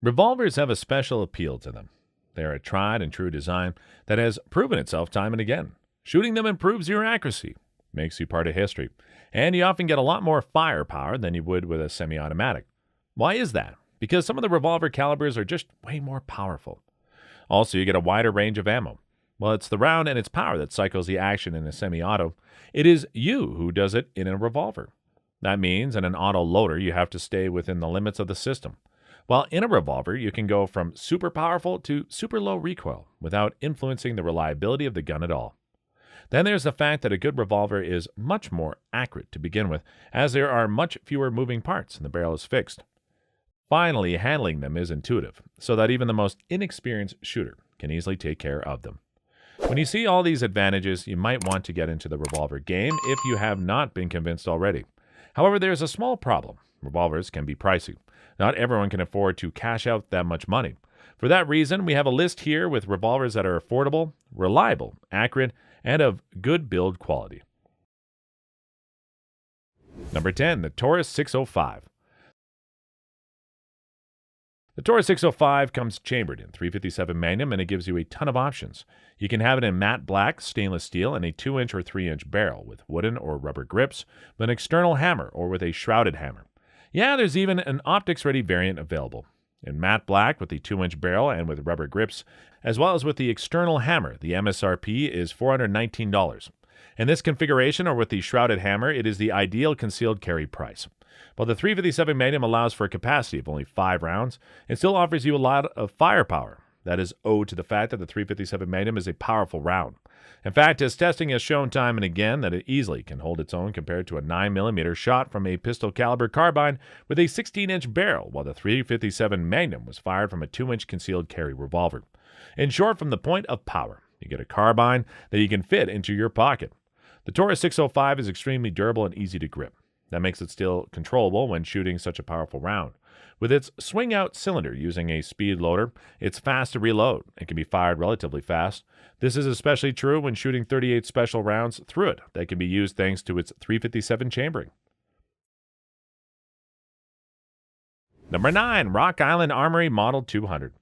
Revolvers have a special appeal to them. They are a tried and true design that has proven itself time and again. Shooting them improves your accuracy, makes you part of history, and you often get a lot more firepower than you would with a semi-automatic. Why is that? Because some of the revolver calibers are just way more powerful. Also, you get a wider range of ammo. Well, it's the round and its power that cycles the action in a semi-auto. It is you who does it in a revolver. That means in an auto loader, you have to stay within the limits of the system. While in a revolver, you can go from super powerful to super low recoil without influencing the reliability of the gun at all. Then there's the fact that a good revolver is much more accurate to begin with, as there are much fewer moving parts and the barrel is fixed. Finally, handling them is intuitive, so that even the most inexperienced shooter can easily take care of them. When you see all these advantages, you might want to get into the revolver game if you have not been convinced already. However, there's a small problem. Revolvers can be pricey. Not everyone can afford to cash out that much money. For that reason, we have a list here with revolvers that are affordable, reliable, accurate, and of good build quality. Number 10, the Taurus 605. The Taurus 605 comes chambered in .357 Magnum, and it gives you a ton of options. You can have it in matte black, stainless steel, and a 2-inch or 3-inch barrel with wooden or rubber grips, with an external hammer or with a shrouded hammer. Yeah, there's even an optics-ready variant available. In matte black with the 2-inch barrel and with rubber grips, as well as with the external hammer, the MSRP is $419. In this configuration or with the shrouded hammer, it is the ideal concealed carry price. While the .357 Magnum allows for a capacity of only 5 rounds, it still offers you a lot of firepower. That is owed to the fact that the .357 Magnum is a powerful round. In fact, as testing has shown time and again that it easily can hold its own compared to a 9mm shot from a pistol caliber carbine with a 16-inch barrel, while the .357 Magnum was fired from a 2-inch concealed carry revolver. In short, from the point of power, you get a carbine that you can fit into your pocket. The Taurus 605 is extremely durable and easy to grip. That makes it still controllable when shooting such a powerful round. With its swing-out cylinder using a speed loader, it's fast to reload and can be fired relatively fast. This is especially true when shooting .38 special rounds through it that can be used thanks to its .357 chambering. Number 9, Rock Island Armory Model 200.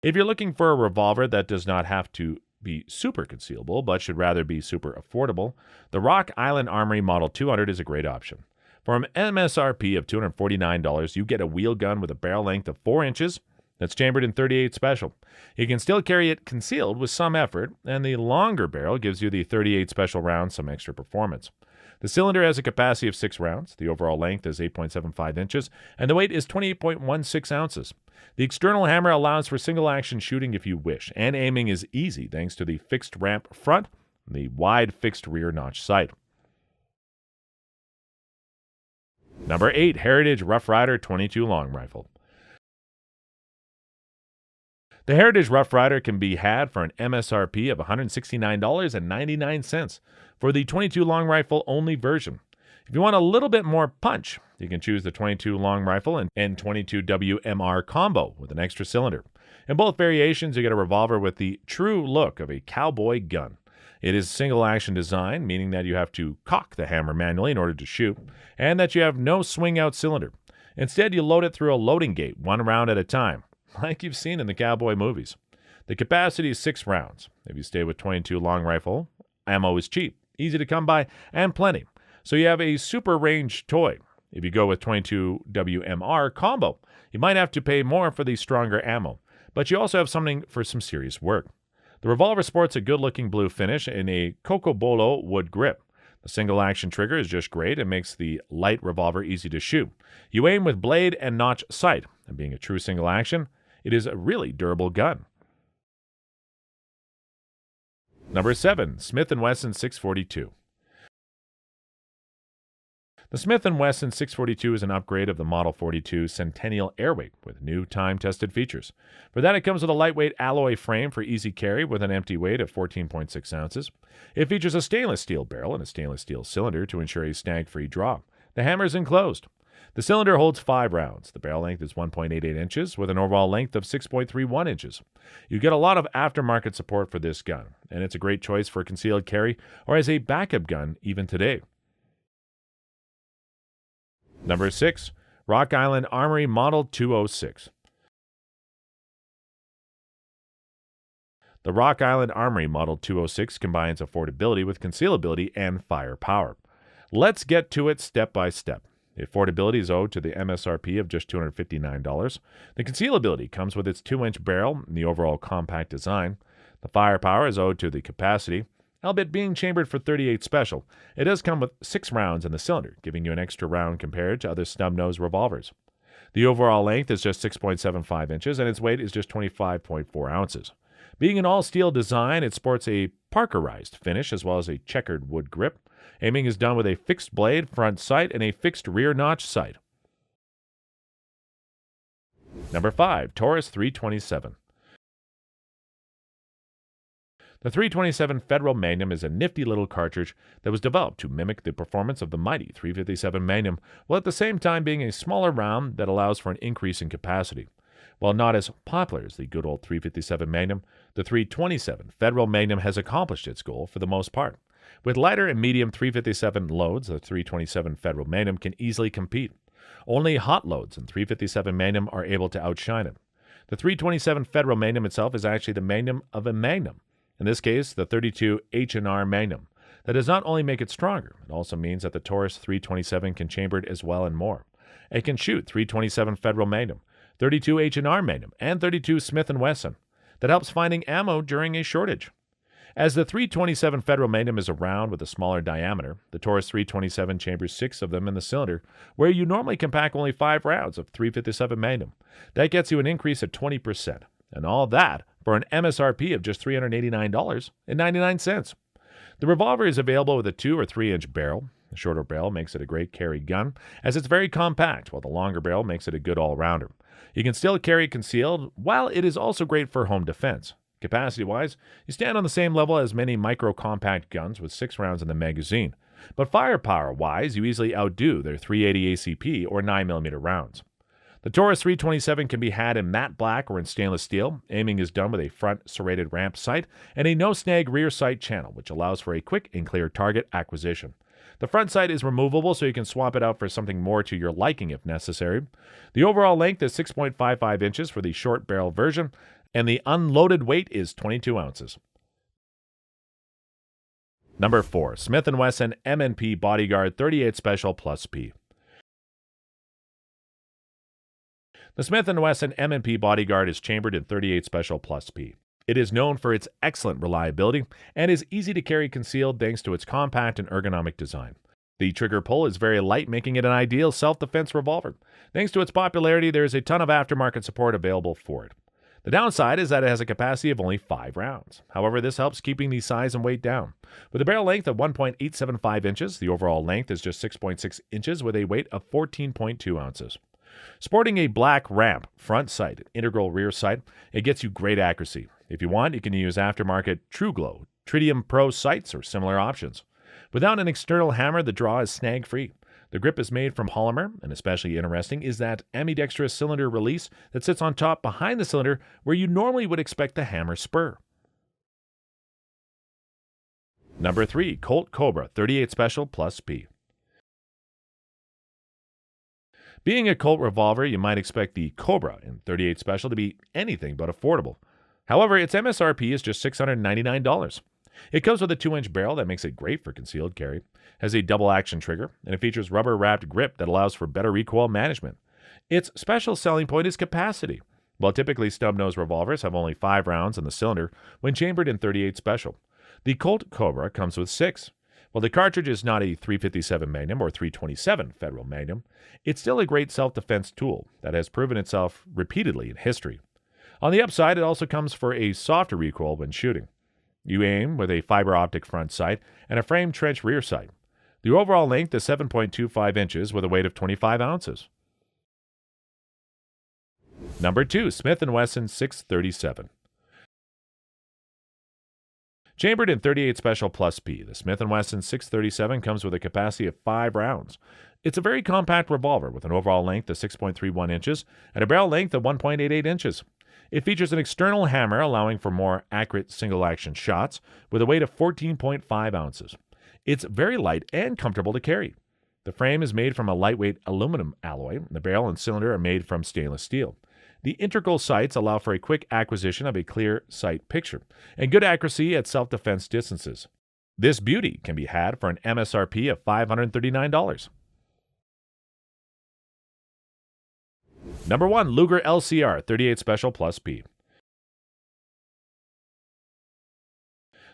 If you're looking for a revolver that does not have to be super concealable, but should rather be super affordable, the Rock Island Armory Model 200 is a great option. For an MSRP of $249, you get a wheel gun with a barrel length of 4 inches that's chambered in .38 special. You can still carry it concealed with some effort, and the longer barrel gives you the .38 special round some extra performance. The cylinder has a capacity of 6 rounds, the overall length is 8.75 inches, and the weight is 28.16 ounces. The external hammer allows for single-action shooting if you wish, and aiming is easy thanks to the fixed ramp front and the wide fixed rear notch sight. Number 8, Heritage Rough Rider 22 Long Rifle. The Heritage Rough Rider can be had for an MSRP of $169.99 for the 22 Long Rifle only version. If you want a little bit more punch, you can choose the 22 Long Rifle and 22 WMR combo with an extra cylinder. In both variations, you get a revolver with the true look of a cowboy gun. It is single-action design, meaning that you have to cock the hammer manually in order to shoot, and that you have no swing-out cylinder. Instead, you load it through a loading gate, 1 round at a time, like you've seen in the cowboy movies. The capacity is 6 rounds. If you stay with 22 Long Rifle, ammo is cheap, easy to come by, and plenty. So you have a super range toy. If you go with 22 WMR combo, you might have to pay more for the stronger ammo, but you also have something for some serious work. The revolver sports a good-looking blue finish and a Cocobolo wood grip. The single-action trigger is just great and makes the light revolver easy to shoot. You aim with blade and notch sight, and being a true single-action, it is a really durable gun. Number 7, Smith & Wesson 642. The Smith & Wesson 642 is an upgrade of the Model 42 Centennial Airweight with new time-tested features. For that, it comes with a lightweight alloy frame for easy carry with an empty weight of 14.6 ounces. It features a stainless steel barrel and a stainless steel cylinder to ensure a snag-free draw. The hammer is enclosed. The cylinder holds 5 rounds. The barrel length is 1.88 inches with an overall length of 6.31 inches. You get a lot of aftermarket support for this gun, and it's a great choice for concealed carry or as a backup gun even today. Number 6, Rock Island Armory Model 206. The Rock Island Armory Model 206 combines affordability with concealability and firepower. Let's get to it step by step. The affordability is owed to the MSRP of just $259. The concealability comes with its 2-inch barrel and the overall compact design. The firepower is owed to the capacity. Albeit being chambered for 38 special, it does come with 6 rounds in the cylinder, giving you an extra round compared to other snub-nose revolvers. The overall length is just 6.75 inches, and its weight is just 25.4 ounces. Being an all-steel design, it sports a parkerized finish as well as a checkered wood grip. Aiming is done with a fixed blade front sight and a fixed rear notch sight. Number 5. Taurus 327. The 327 Federal Magnum is a nifty little cartridge that was developed to mimic the performance of the mighty 357 Magnum, while at the same time being a smaller round that allows for an increase in capacity. While not as popular as the good old 357 Magnum, the 327 Federal Magnum has accomplished its goal for the most part. With lighter and medium 357 loads, the 327 Federal Magnum can easily compete. Only hot loads in 357 Magnum are able to outshine it. The 327 Federal Magnum itself is actually the Magnum of a Magnum. In this case, the 32 H&R Magnum. That does not only make it stronger, it also means that the Taurus 327 can chamber it as well and more. It can shoot 327 Federal Magnum, 32 H&R Magnum, and 32 Smith & Wesson. That helps finding ammo during a shortage. As the 327 Federal Magnum is a round with a smaller diameter, the Taurus 327 chambers 6 of them in the cylinder, where you normally can pack only 5 rounds of 357 Magnum. That gets you an increase of 20%, and all that for an MSRP of just $389.99. The revolver is available with a 2 or 3 inch barrel. The shorter barrel makes it a great carry gun, as it's very compact, while the longer barrel makes it a good all-rounder. You can still carry it concealed, while it is also great for home defense. Capacity-wise, you stand on the same level as many micro-compact guns with 6 rounds in the magazine. But firepower-wise, you easily outdo their 380 ACP or 9mm rounds. The Taurus 327 can be had in matte black or in stainless steel. Aiming is done with a front serrated ramp sight and a no-snag rear sight channel, which allows for a quick and clear target acquisition. The front sight is removable, so you can swap it out for something more to your liking if necessary. The overall length is 6.55 inches for the short barrel version, and the unloaded weight is 22 ounces. Number 4. Smith & Wesson M&P Bodyguard 38 Special Plus P. The Smith & Wesson M&P Bodyguard is chambered in 38 Special Plus P. It is known for its excellent reliability and is easy to carry concealed thanks to its compact and ergonomic design. The trigger pull is very light, making it an ideal self-defense revolver. Thanks to its popularity, there is a ton of aftermarket support available for it. The downside is that it has a capacity of only 5 rounds. However, this helps keeping the size and weight down. With a barrel length of 1.875 inches, the overall length is just 6.6 inches with a weight of 14.2 ounces. Sporting a black ramp front sight, integral rear sight, it gets you great accuracy. If you want, you can use aftermarket True Glow, Tritium Pro sights, or similar options. Without an external hammer, the draw is snag-free. The grip is made from polymer, and especially interesting is that ambidextrous cylinder release that sits on top behind the cylinder where you normally would expect the hammer spur. Number 3. Colt Cobra 38 Special Plus P. Being a Colt revolver, you might expect the Cobra in 38 Special to be anything but affordable. However, its MSRP is just $699. It comes with a 2-inch barrel that makes it great for concealed carry, has a double-action trigger, and it features rubber-wrapped grip that allows for better recoil management. Its special selling point is capacity. While typically stub-nose revolvers have only 5 rounds in the cylinder when chambered in 38 Special, the Colt Cobra comes with 6. While the cartridge is not a 357 Magnum or 327 Federal Magnum, it's still a great self-defense tool that has proven itself repeatedly in history. On the upside, it also comes for a softer recoil when shooting. You aim with a fiber optic front sight and a frame trench rear sight. The overall length is 7.25 inches with a weight of 25 ounces. Number 2. Smith & Wesson 637. Chambered in 38 Special Plus P, the Smith & Wesson 637 comes with a capacity of 5 rounds. It's a very compact revolver with an overall length of 6.31 inches and a barrel length of 1.88 inches. It features an external hammer allowing for more accurate single-action shots with a weight of 14.5 ounces. It's very light and comfortable to carry. The frame is made from a lightweight aluminum alloy, and the barrel and cylinder are made from stainless steel. The integral sights allow for a quick acquisition of a clear sight picture and good accuracy at self-defense distances. This beauty can be had for an MSRP of $539. Number 1, Luger LCR 38 Special Plus P.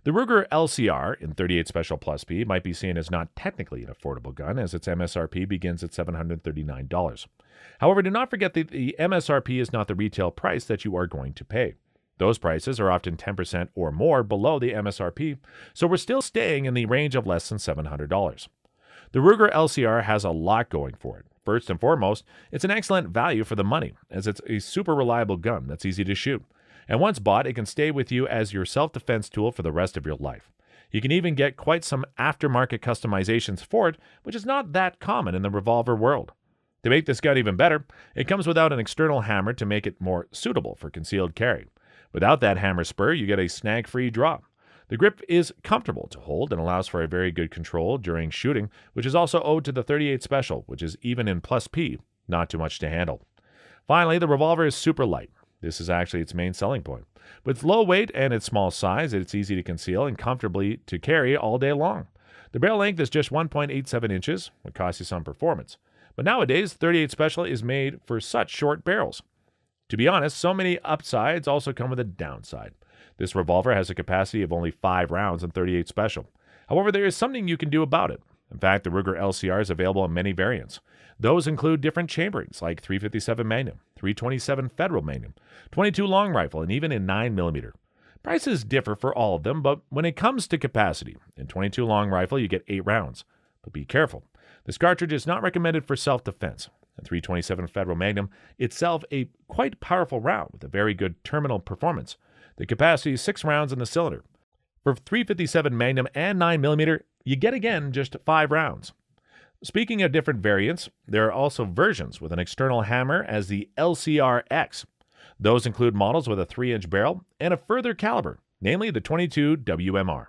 The Ruger LCR in 38 Special Plus P might be seen as not technically an affordable gun, as its MSRP begins at $739. However, do not forget that the MSRP is not the retail price that you are going to pay. Those prices are often 10% or more below the MSRP, so we're still staying in the range of less than $700. The Ruger LCR has a lot going for it. First and foremost, it's an excellent value for the money, as it's a super reliable gun that's easy to shoot. And once bought, it can stay with you as your self-defense tool for the rest of your life. You can even get quite some aftermarket customizations for it, which is not that common in the revolver world. To make this gun even better, it comes without an external hammer to make it more suitable for concealed carry. Without that hammer spur, you get a snag-free draw. The grip is comfortable to hold and allows for a very good control during shooting, which is also owed to the 38 Special, which is even in Plus P, not too much to handle. Finally, the revolver is super light. This is actually its main selling point. With low weight and its small size, it's easy to conceal and comfortably to carry all day long. The barrel length is just 1.87 inches, which costs you some performance. But nowadays, 38 Special is made for such short barrels. To be honest, so many upsides also come with a downside. This revolver has a capacity of only 5 rounds in 38 Special. However, there is something you can do about it. In fact, the Ruger LCR is available in many variants. Those include different chamberings like .357 Magnum, .327 Federal Magnum, .22 Long Rifle, and even in 9mm. Prices differ for all of them, but when it comes to capacity, in .22 Long Rifle you get 8 rounds. But be careful. This cartridge is not recommended for self-defense. The .327 Federal Magnum itself a quite powerful round with a very good terminal performance. The capacity is 6 rounds in the cylinder. For .357 Magnum and 9mm, you get again just 5 rounds. Speaking of different variants, there are also versions with an external hammer as the LCR-X. Those include models with a 3-inch barrel and a further caliber, namely the .22 WMR.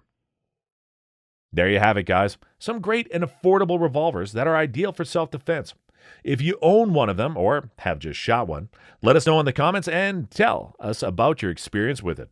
There you have it, guys. Some great and affordable revolvers that are ideal for self-defense. If you own one of them or have just shot one, let us know in the comments and tell us about your experience with it.